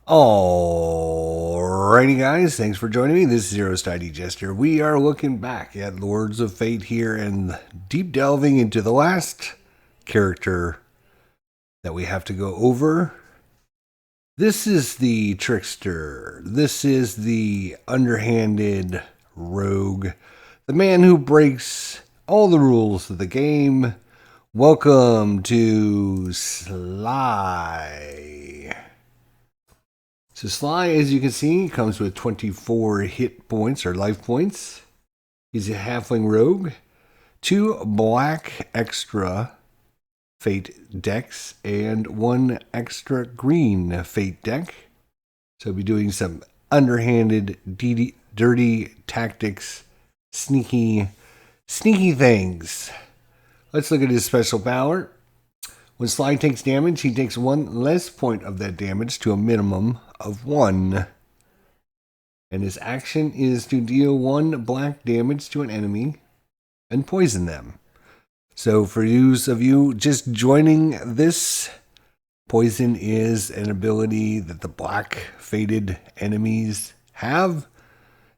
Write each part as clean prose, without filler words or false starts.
Alrighty, guys, thanks for joining me. This is Zero Steiny Jester. We are looking back at Lords of Fate here and deep delving into the last character that we have to go over. This is the trickster. This is the underhanded rogue. The man who breaks all the rules of the game. Welcome to Sly. So Sly, as you can see, comes with 24 hit points or life points. He's a halfling rogue. 2 black extra fate decks and 1 extra green fate deck. So he'll be doing some underhanded, dirty tactics, sneaky things. Let's look at his special power. When Sly takes damage, he takes 1 less point of that damage to a minimum of 1. And his action is to deal 1 black damage to an enemy and poison them. So for those of you just joining this, poison is an ability that the black fated enemies have.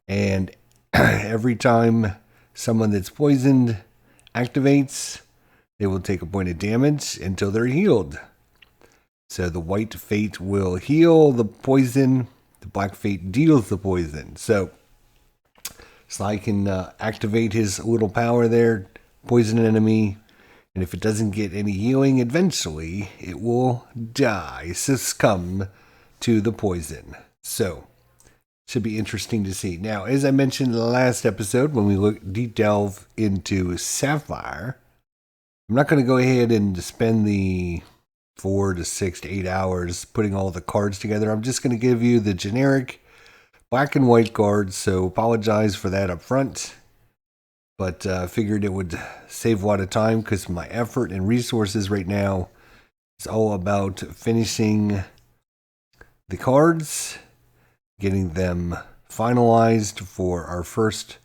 And every time someone that's poisoned activates, they will take a point of damage until they're healed. So the white fate will heal the poison. The black fate deals the poison. So Sly can activate his little power there, poison an enemy, and if it doesn't get any healing, eventually it will die, succumb to the poison. So should be interesting to see. Now, as I mentioned in the last episode, when we deep delve into Sapphire, I'm not going to go ahead and spend the 4 to 6 to 8 hours putting all the cards together. I'm just going to give you the generic black and white cards, so apologize for that up front. But figured it would save a lot of time because my effort and resources right now is all about finishing the cards, getting them finalized for our first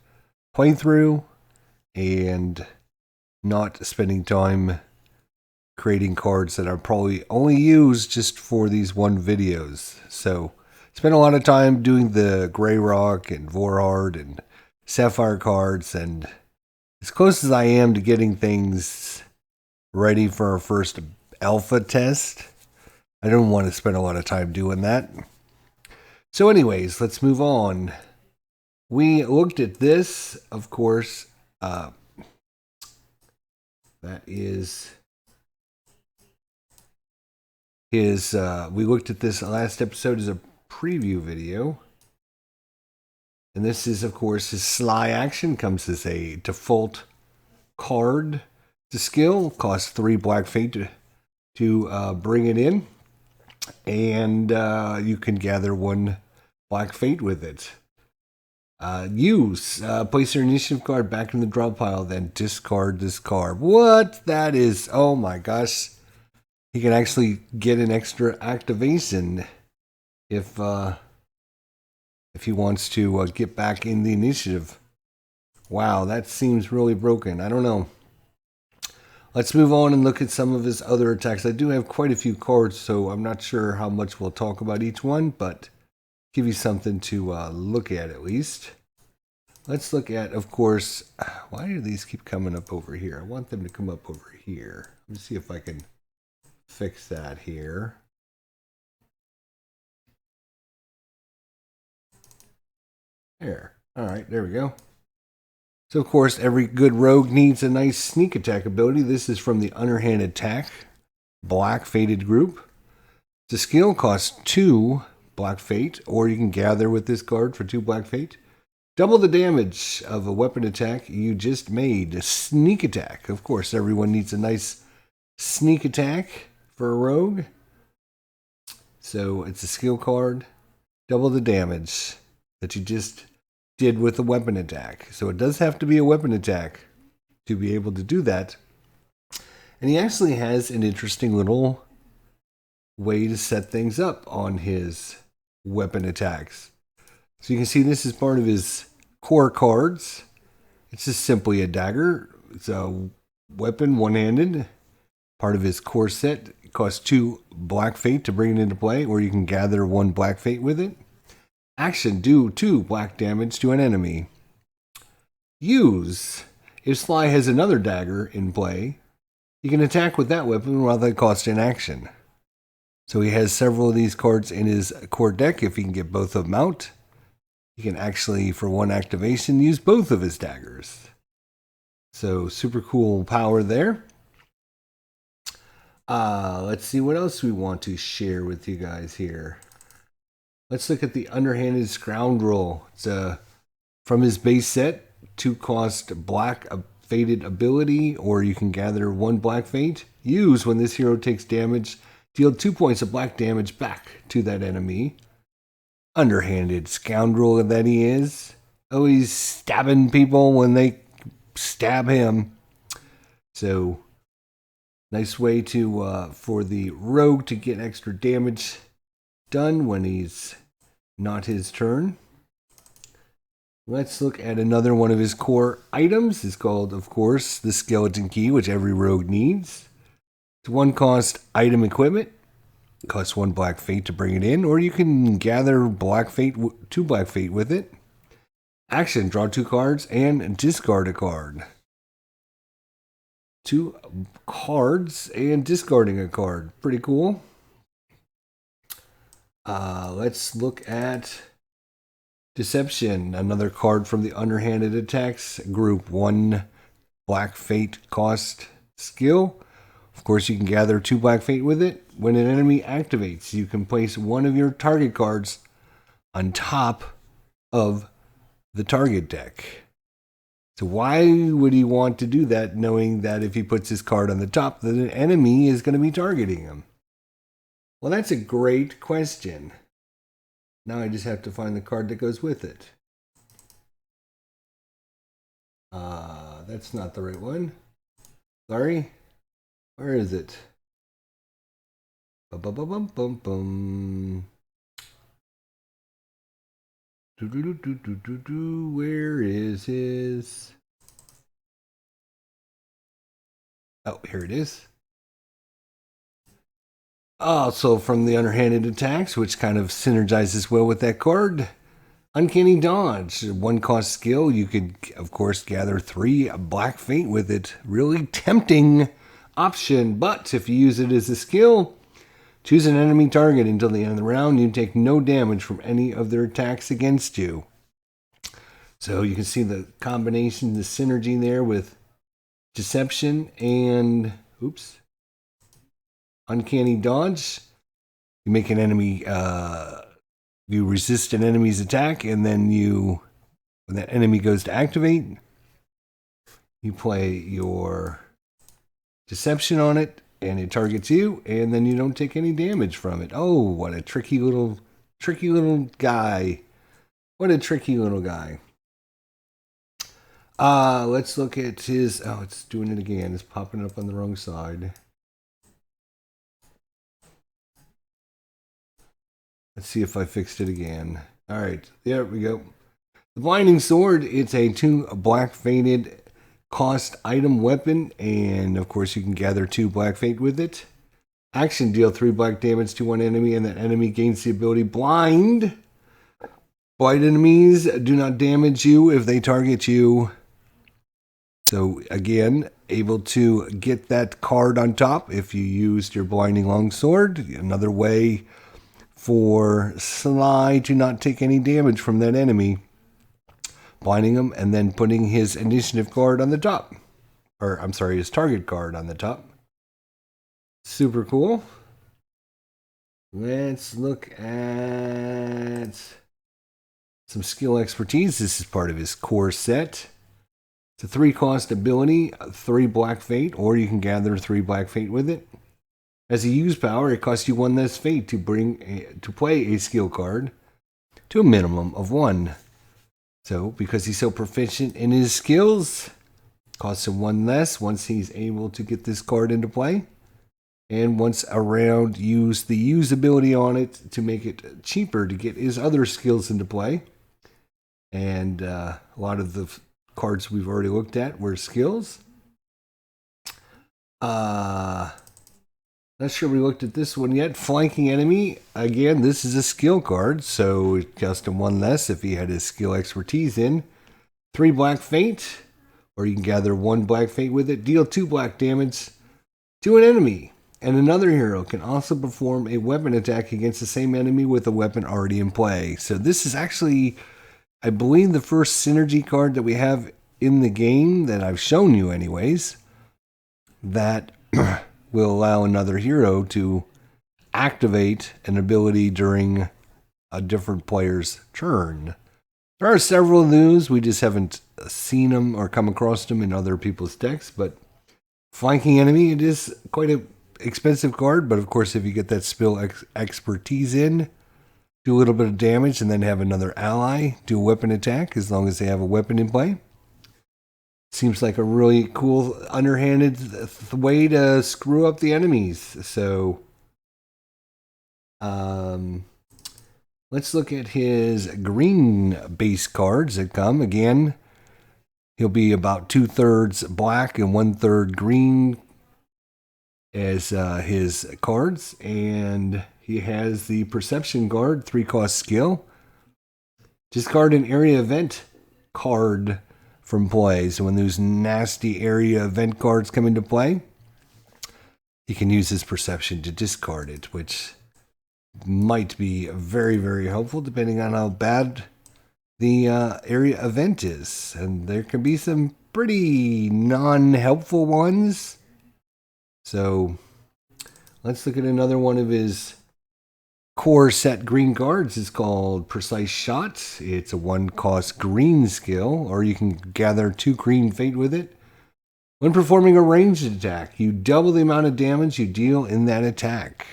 playthrough, and not spending time creating cards that are probably only used just for these one videos. So spent a lot of time doing the Grey Rock and Vorhard and Sapphire cards, and as close as I am to getting things ready for our first alpha test, I don't want to spend a lot of time doing that. So anyways, let's move on. We looked at this, of course, that is his, we looked at this last episode as a preview video. And this is, of course, his Sly action. Comes as a default card. The skill costs 3 black fate to bring it in. And you can gather 1 black fate with it. Place your initiative card back in the draw pile, then discard this card. What? That is, oh my gosh. He can actually get an extra activation if he wants to get back in the initiative. Wow, that seems really broken. I don't know. Let's move on and look at some of his other attacks. I do have quite a few cards, so I'm not sure how much we'll talk about each one, but give you something to look at least. Let's look at, of course, why do these keep coming up over here? I want them to come up over here. Let me see if I can fix that here. There. All right, there we go. So, of course, every good rogue needs a nice sneak attack ability. This is from the underhanded attack, black fated group. The skill costs 2 black fate, or you can gather with this card for 2 black fate. Double the damage of a weapon attack you just made. Sneak attack. Of course, everyone needs a nice sneak attack for a rogue. So it's a skill card. Double the damage that you just did with a weapon attack. So it does have to be a weapon attack to be able to do that. And he actually has an interesting little way to set things up on his weapon attacks. So you can see this is part of his core cards. It's just simply a dagger. It's a weapon, one-handed. Part of his core set costs 2 black fate to bring it into play, or you can gather 1 black fate with it. Action, do 2 black damage to an enemy. Use, if Sly has another dagger in play, you can attack with that weapon while they cost an action. So he has several of these cards in his core deck. If he can get both of them out, he can actually, for 1 activation, use both of his daggers. So super cool power there. Let's see what else we want to share with you guys here. Let's look at the Underhanded Scoundrel. It's from his base set, 2 cost black fated ability, or you can gather 1 black fate. Use when this hero takes damage, deal 2 points of black damage back to that enemy. Underhanded Scoundrel that he is. Always stabbing people when they stab him. So nice way to for the rogue to get extra damage done when he's not his turn. Let's look at another one of his core items. It's called, of course, the Skeleton Key, which every rogue needs. It's 1 cost item equipment. It costs 1 black fate to bring it in, or you can gather black fate, 2 black fate with it. Action, draw 2 cards and discard a card. 2 cards and discarding a card. Pretty cool. Let's look at Deception, another card from the Underhanded Attacks group. 1 black fate cost skill. Of course, you can gather 2 black fate with it. When an enemy activates, you can place 1 of your target cards on top of the target deck. So why would he want to do that, knowing that if he puts his card on the top, the enemy is going to be targeting him? Well, that's a great question. Now I just have to find the card that goes with it. That's not the right one. Sorry. Where is it? Bum. Where is his? Oh, here it is. Also from the Underhanded Attacks, which kind of synergizes well with that card. Uncanny Dodge, 1 cost skill. You could, of course, gather 3 black fate with it. Really tempting option, but if you use it as a skill, choose an enemy target until the end of the round. You take no damage from any of their attacks against you. So you can see the combination, the synergy there with Deception and, Uncanny Dodge. You make an enemy, you resist an enemy's attack, and then when that enemy goes to activate, you play your Deception on it, and it targets you, and then you don't take any damage from it. Oh, what a tricky little guy. What a tricky little guy. Let's look at his, it's doing it again. It's popping up on the wrong side. Let's see if I fixed it again. All right, there we go. The Blinding Sword, it's a 2 black fated cost item weapon, and of course you can gather 2 black fate with it. Action, deal 3 black damage to 1 enemy, and that enemy gains the ability Blind. Blind enemies do not damage you if they target you. So again, able to get that card on top if you used your Blinding Longsword. Another way for Sly to not take any damage from that enemy. Blinding him and then putting his initiative card on the top. Or, I'm sorry, his target card on the top. Super cool. Let's look at some skill expertise. This is part of his core set. It's a 3 cost ability, 3 black fate, or you can gather 3 black fate with it. As a use power, it costs you 1 less fate to play a skill card to a minimum of 1. So, because he's so proficient in his skills, it costs him 1 less once he's able to get this card into play. And once around, use the usability on it to make it cheaper to get his other skills into play. And a lot of the cards we've already looked at were skills. Not sure we looked at this one yet. Flanking enemy. Again, this is a skill card, so it costs him 1 less if he had his skill expertise in. 3 black fate, or you can gather 1 black fate with it. Deal 2 black damage to an enemy. And another hero can also perform a weapon attack against the same enemy with a weapon already in play. So this is actually, I believe, the first synergy card that we have in the game that I've shown you anyways, that will allow another hero to activate an ability during a different player's turn. There are several of those. We just haven't seen them or come across them in other people's decks. But flanking enemy, it is quite an expensive card. But of course, if you get that spill expertise in, do a little bit of damage and then have another ally do a weapon attack as long as they have a weapon in play. Seems like a really cool underhanded way to screw up the enemies. So, let's look at his green base cards that come. Again, he'll be about 2/3 black and 1/3 green as his cards. And he has the Perception card, 3-cost skill. Discard an area event card from play. So when those nasty area event cards come into play, he can use his Perception to discard it, which might be very, very helpful depending on how bad the area event is. And there can be some pretty non-helpful ones. So let's look at another one of his core set green cards. Is called Precise Shot. It's a 1-cost green skill, or you can gather 2 green fate with it. When performing a ranged attack, you double the amount of damage you deal in that attack.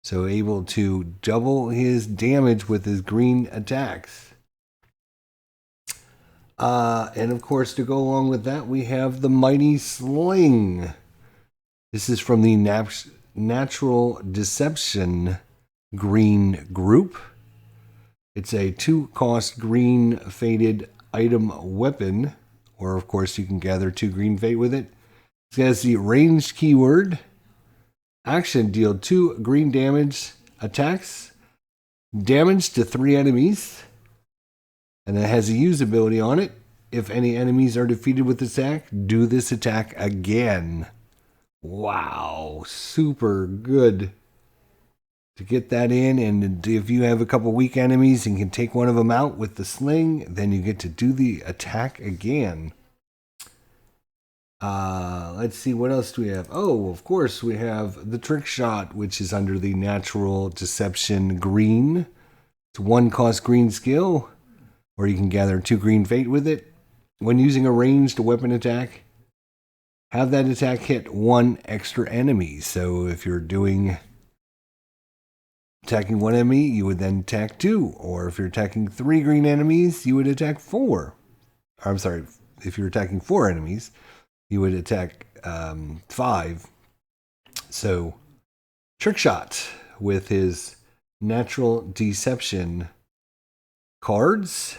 So able to double his damage with his green attacks. And of course, to go along with that, we have the Mighty Sling. This is from the Natural Deception green group. It's a 2-cost green fated item weapon, or of course you can gather 2 green fate with it. It has the ranged keyword. Action, deal 2 green damage attacks, damage to 3 enemies, and it has a use ability on it. If any enemies are defeated with this attack, do this attack again. Wow, super good to get that in. And if you have a couple weak enemies and can take one of them out with the sling, then you get to do the attack again. Let's see, what else do we have? Oh, of course, we have the Trick Shot, which is under the Natural Deception green. It's 1-cost green skill, or you can gather 2 green fate with it. When using a ranged weapon attack, have that attack hit 1 extra enemy. So if you're attacking 1 enemy, you would then attack 2. Or if you're attacking 3 green enemies, you would attack 4. I'm sorry, if you're attacking 4 enemies, you would attack 5. So, Trick Shot with his Natural Deception cards.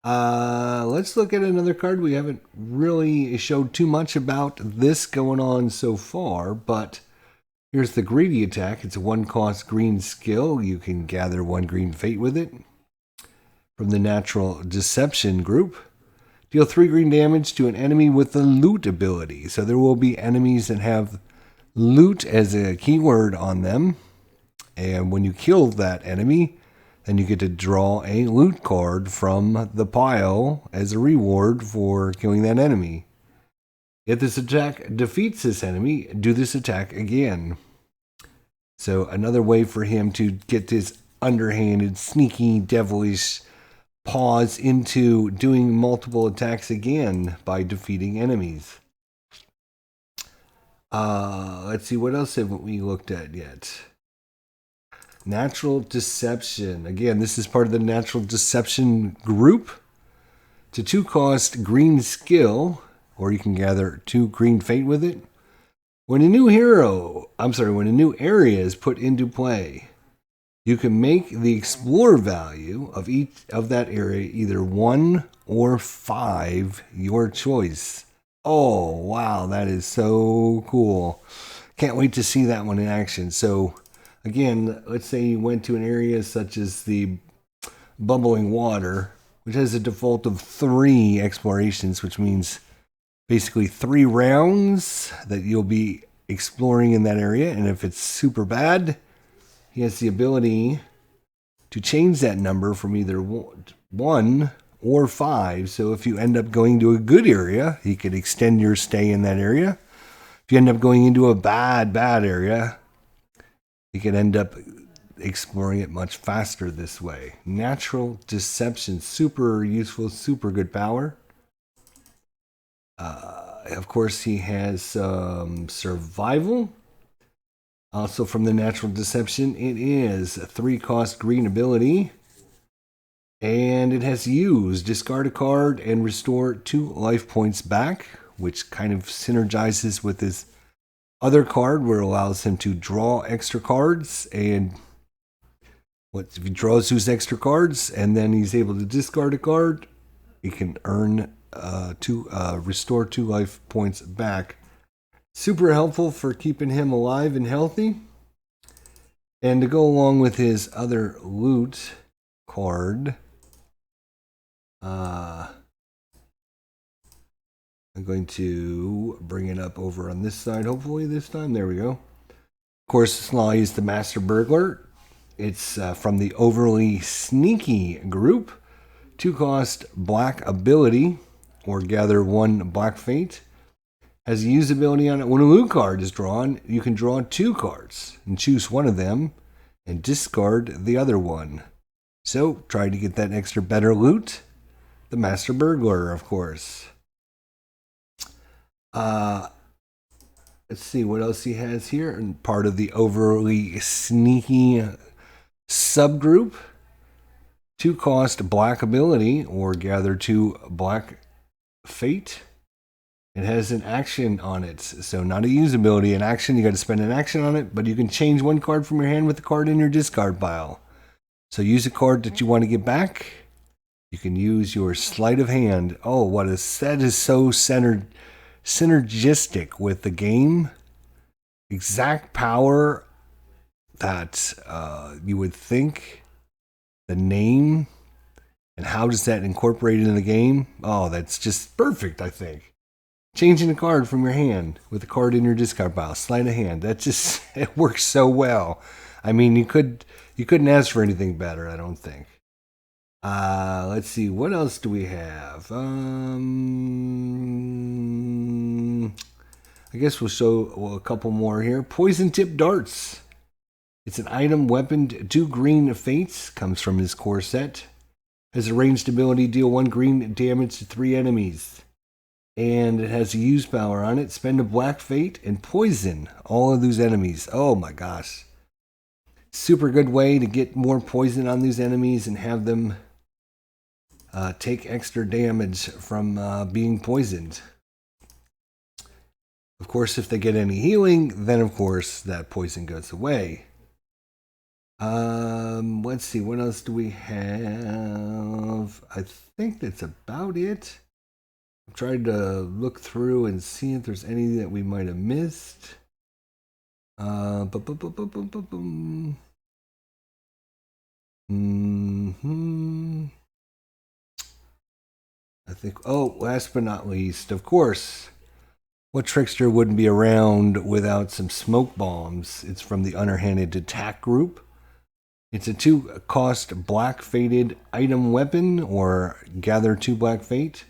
Let's look at another card. We haven't really showed too much about this going on so far, but here's the Greedy Attack. It's a 1-cost green skill. You can gather 1 green fate with it. From the Natural Deception group, deal 3 green damage to an enemy with the Loot ability. So there will be enemies that have Loot as a keyword on them. And when you kill that enemy, then you get to draw a Loot card from the pile as a reward for killing that enemy. If this attack defeats this enemy, do this attack again. So another way for him to get this underhanded, sneaky, devilish pause into doing multiple attacks again by defeating enemies. Let's see, what else have we looked at yet? Natural Deception. Again, this is part of the Natural Deception group. It's a 2-cost green skill, or you can gather 2 green fate with it. When a new area is put into play, you can make the explore value of each of that area either 1 or 5, your choice. Oh, wow, that is so cool. Can't wait to see that one in action. So, again, let's say you went to an area such as the Bubbling Water, which has a default of 3 explorations, which means basically 3 rounds that you'll be exploring in that area. And if it's super bad, he has the ability to change that number from either 1 or 5. So if you end up going to a good area, he could extend your stay in that area. If you end up going into a bad area, you could end up exploring it much faster this way. Natural deception, super useful, super good power. Of course, he has survival. Also from the natural deception, it is a 3-cost green ability. And it has use, discard a card and restore 2 life points back, which kind of synergizes with his other card where it allows him to draw extra cards. And if he draws 2 extra cards and then he's able to discard a card, he can earn restore 2 life points back. Super helpful for keeping him alive and healthy. And to go along with his other loot card, I'm going to bring it up over on this side, hopefully this time. There we go. Of course, Sly is the Master Burglar. It's from the Overly Sneaky group. 2-cost black ability, or gather 1 black fate. Has a use ability on it. When a loot card is drawn, you can draw 2 cards and choose one of them and discard the other one. So, try to get that extra better loot. The Master Burglar, of course. Let's see what else he has here. And part of the Overly Sneaky subgroup. 2-cost black ability, or gather 2 black fate. It has an action on it, so not a use ability. An action, you got to spend an action on it, but you can change 1 card from your hand with the card in your discard pile. So use a card that you want to get back. You can use your sleight of hand. Oh, that is so synergistic with the game. Exact power that you would think. The name and how does that incorporate into the game? Oh, that's just perfect, I think. Changing a card from your hand with a card in your discard pile, sleight of hand. It works so well. I mean, you couldn't ask for anything better, I don't think. Let's see, what else do we have? I guess we'll show a couple more here. Poison tip darts. It's an item, weapon, 2 green fates. Comes from his core set. Has a ranged ability, deal 1 green damage to 3 enemies. And it has a use power on it. Spend a black fate and poison all of those enemies. Oh my gosh. Super good way to get more poison on these enemies and have them take extra damage from being poisoned. Of course, if they get any healing, then of course that poison goes away. Let's see, what else do we have? I think that's about it. I'm trying to look through and see if there's any that we might have missed. I think, last but not least, of course, what trickster wouldn't be around without some smoke bombs? It's from the Underhanded attack group. It's a 2-cost black fated item weapon, or gather 2 black fate.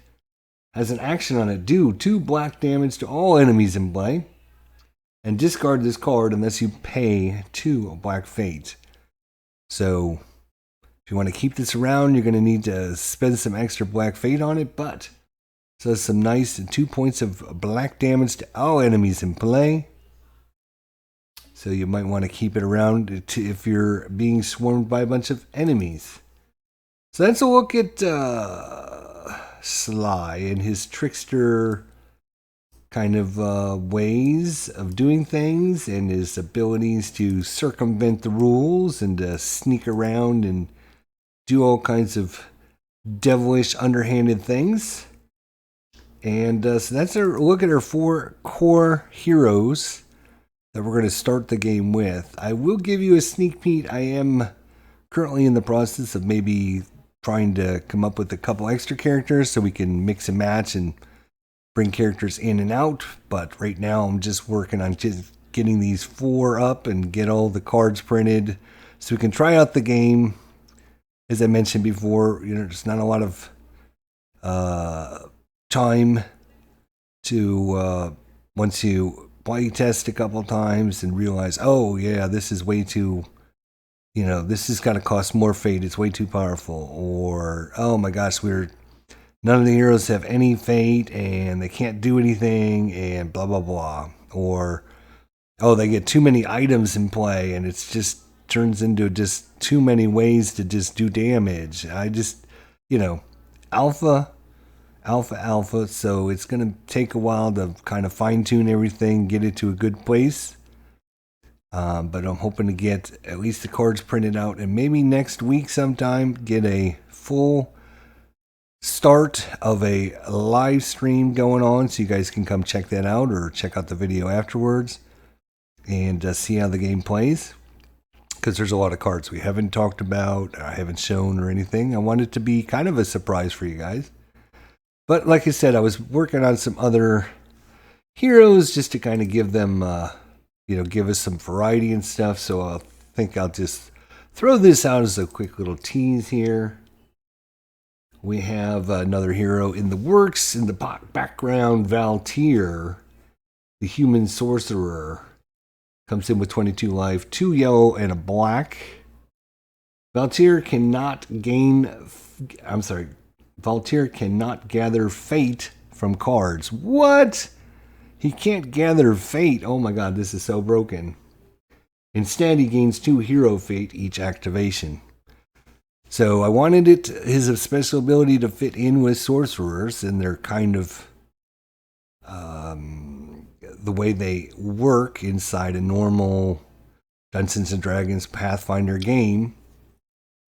Has an action on it, do 2 black damage to all enemies in play. And discard this card unless you pay 2 black fate. So, if you want to keep this around, you're going to need to spend some extra black fate on it, but so it's some nice 2 points of black damage to all enemies in play. So you might want to keep it around if you're being swarmed by a bunch of enemies. So that's a look at Sly and his trickster kind of ways of doing things and his abilities to circumvent the rules and to sneak around and do all kinds of devilish, underhanded things. And so that's a look at our 4 core heroes that we're going to start the game with. I will give you a sneak peek. I am currently in the process of maybe trying to come up with a couple extra characters so we can mix and match and bring characters in and out. But right now I'm just working on just getting these 4 up and get all the cards printed so we can try out the game. As I mentioned before, there's not a lot of time to once you play test a couple times and realize, oh yeah, this is way too, this is going to cost more fate. It's way too powerful. Or, oh my gosh, none of the heroes have any fate and they can't do anything and blah, blah, blah. Or, oh, they get too many items in play and it's just turns into just too many ways to just do damage. I just, alpha, so it's going to take a while to kind of fine-tune everything, get it to a good place. But I'm hoping to get at least the cards printed out and maybe next week sometime get a full start of a live stream going on so you guys can come check that out or check out the video afterwards and see how the game plays. Because there's a lot of cards we haven't talked about, I haven't shown or anything. I want it to be kind of a surprise for you guys. But like I said, I was working on some other heroes just to kind of give them, give us some variety and stuff. So I think I'll just throw this out as a quick little tease here. We have another hero in the works. In the background, Valtier, the Human Sorcerer, comes in with 22 life, 2 yellow and a black. Valtier cannot gather fate from cards. What? He can't gather fate. Oh my god, this is so broken. Instead, he gains 2 hero fate each activation. So I wanted his special ability to fit in with sorcerers and their kind of the way they work inside a normal Dungeons and Dragons Pathfinder game.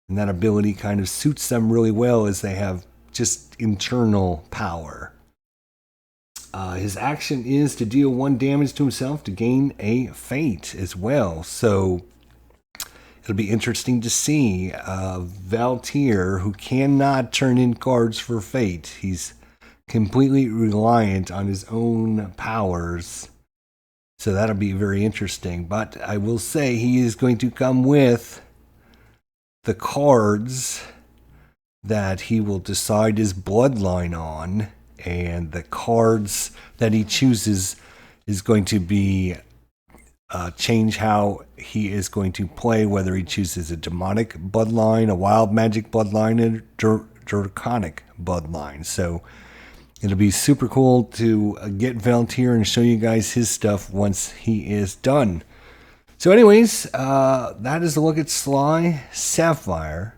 And that ability kind of suits them really well as they have just internal power. His action is to deal 1 damage to himself to gain a fate as well. So it'll be interesting to see Valtier, who cannot turn in cards for fate. He's completely reliant on his own powers. So that'll be very interesting. But I will say he is going to come with the cards that he will decide his bloodline on. And the cards that he chooses is going to be change how he is going to play, whether he chooses a demonic bloodline, a wild magic bloodline, and a draconic bloodline. So it'll be super cool to get Valtier and show you guys his stuff once he is done. So anyways, that is a look at Sly, Sapphire,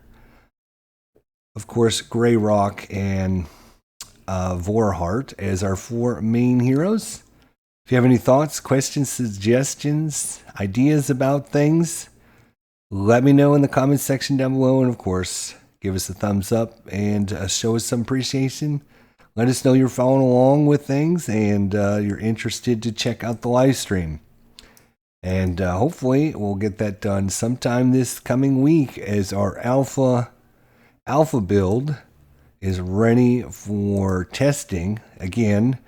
of course, Greyrock, and Vorhart as our 4 main heroes. If you have any thoughts, questions, suggestions, ideas about things, let me know in the comments section down below. And of course, give us a thumbs up and show us some appreciation. Let us know you're following along with things and you're interested to check out the live stream. And hopefully we'll get that done sometime this coming week as our alpha build is ready for testing. Again,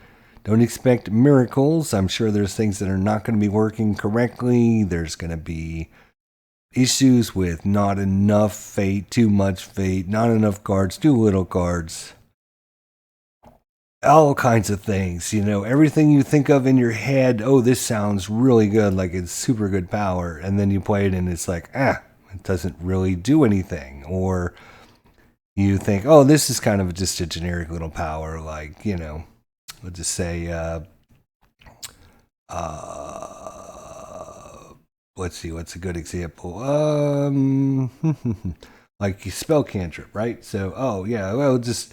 don't expect miracles. I'm sure there's things that are not going to be working correctly. There's going to be issues with not enough fate, too much fate, not enough cards, too little cards. All kinds of things, everything you think of in your head. Oh, this sounds really good, like it's super good power. And then you play it and it's like, it doesn't really do anything. Or you think, oh, this is kind of just a generic little power, like, we'll just say, let's see, what's a good example? Like spell cantrip, right? So, oh yeah, well, just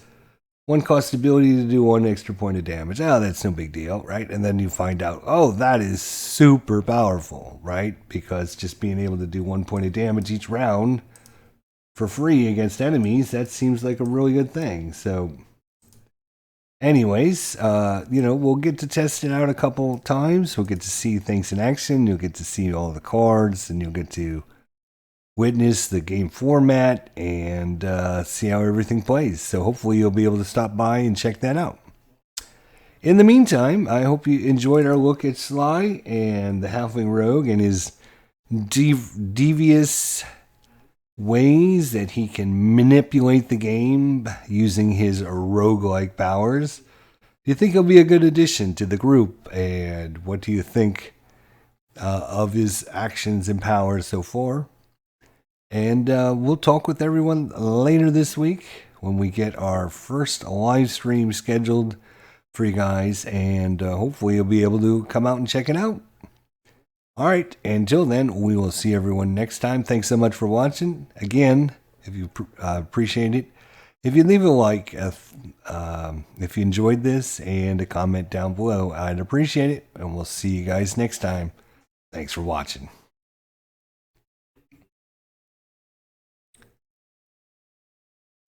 1 cost ability to do 1 extra point of damage. Oh, that's no big deal, right? And then you find out, oh, that is super powerful, right? Because just being able to do 1 point of damage each round for free against enemies, that seems like a really good thing. So Anyways, we'll get to test it out a couple times. We'll get to see things in action. You'll get to see all the cards, and you'll get to witness the game format and see how everything plays. So hopefully you'll be able to stop by and check that out. In the meantime, I hope you enjoyed our look at Sly and the Halfling Rogue and his devious ways that he can manipulate the game using his roguelike powers. Do you think he'll be a good addition to the group? And what do you think of his actions and powers so far? And we'll talk with everyone later this week when we get our first live stream scheduled for you guys. And hopefully you'll be able to come out and check it out. All right. Until then, we will see everyone next time. Thanks so much for watching. Again, if you appreciate it, if you leave a like, if you enjoyed this, and a comment down below, I'd appreciate it. And we'll see you guys next time. Thanks for watching.